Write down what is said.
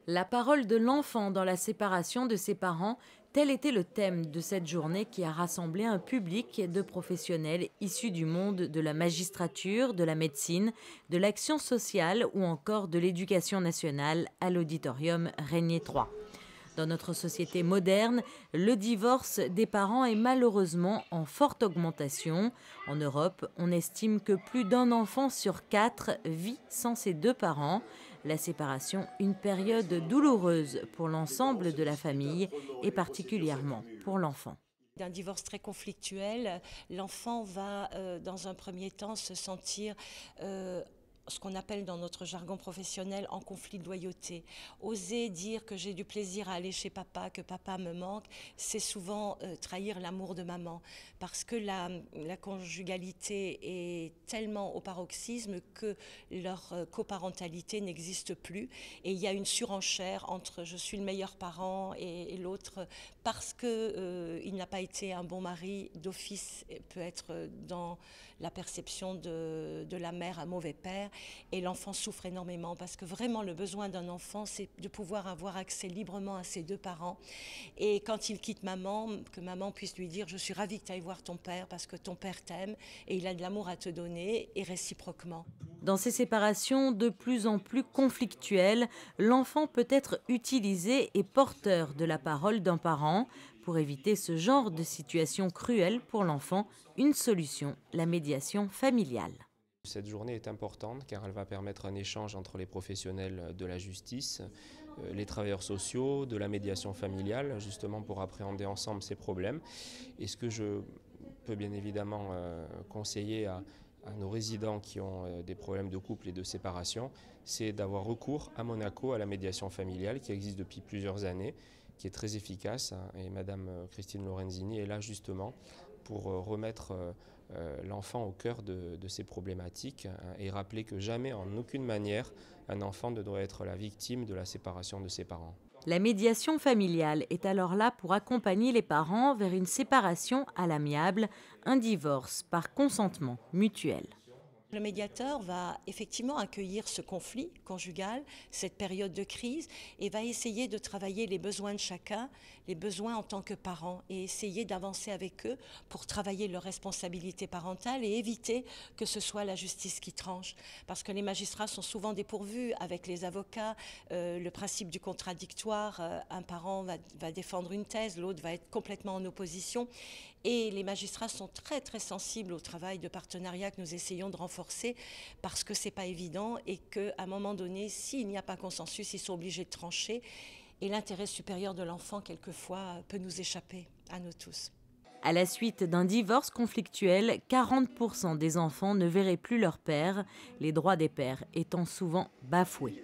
La parole de l'enfant dans la séparation de ses parents, tel était le thème de cette journée qui a rassemblé un public de professionnels issus du monde de la magistrature, de la médecine, de l'action sociale ou encore de l'éducation nationale à l'auditorium Régnier 3. Dans notre société moderne, le divorce des parents est malheureusement en forte augmentation. En Europe, on estime que plus d'un enfant sur 4 vit sans ses deux parents. La séparation, une période douloureuse pour l'ensemble de la famille et particulièrement pour l'enfant. D'un divorce très conflictuel, l'enfant va dans un premier temps se sentir ce qu'on appelle dans notre jargon professionnel en conflit de loyauté. Oser dire que j'ai du plaisir à aller chez papa, que papa me manque, c'est souvent trahir l'amour de maman. Parce que la conjugalité est tellement au paroxysme que leur coparentalité n'existe plus. Et il y a une surenchère entre je suis le meilleur parent et l'autre parce qu'il n'a pas été un bon mari d'office, peut être dans la perception de la mère un mauvais père. Et l'enfant souffre énormément parce que vraiment le besoin d'un enfant, c'est de pouvoir avoir accès librement à ses deux parents. Et quand il quitte maman, que maman puisse lui dire « je suis ravie que tu ailles voir ton père parce que ton père t'aime et il a de l'amour à te donner » et réciproquement. Dans ces séparations de plus en plus conflictuelles, l'enfant peut être utilisé et porteur de la parole d'un parent. Pour éviter ce genre de situation cruelle pour l'enfant, une solution, la médiation familiale. Cette journée est importante car elle va permettre un échange entre les professionnels de la justice, les travailleurs sociaux, de la médiation familiale, justement pour appréhender ensemble ces problèmes. Et ce que je peux bien évidemment conseiller à nos résidents qui ont des problèmes de couple et de séparation, c'est d'avoir recours à Monaco à la médiation familiale qui existe depuis plusieurs années, qui est très efficace. Et Madame Christine Lorenzini est là justement pour remettre l'enfant au cœur de ces problématiques et rappeler que jamais, en aucune manière, un enfant ne doit être la victime de la séparation de ses parents. La médiation familiale est alors là pour accompagner les parents vers une séparation à l'amiable, un divorce par consentement mutuel. Le médiateur va effectivement accueillir ce conflit conjugal, cette période de crise, et va essayer de travailler les besoins de chacun, les besoins en tant que parents, et essayer d'avancer avec eux pour travailler leur responsabilité parentale et éviter que ce soit la justice qui tranche. Parce que les magistrats sont souvent dépourvus avec les avocats, le principe du contradictoire, un parent va défendre une thèse, l'autre va être complètement en opposition, et les magistrats sont très très sensibles au travail de partenariat que nous essayons de renforcer parce que c'est pas évident et qu'à un moment donné, s'il n'y a pas consensus, ils sont obligés de trancher et l'intérêt supérieur de l'enfant, quelquefois, peut nous échapper à nous tous. À la suite d'un divorce conflictuel, 40% des enfants ne verraient plus leur père, les droits des pères étant souvent bafoués.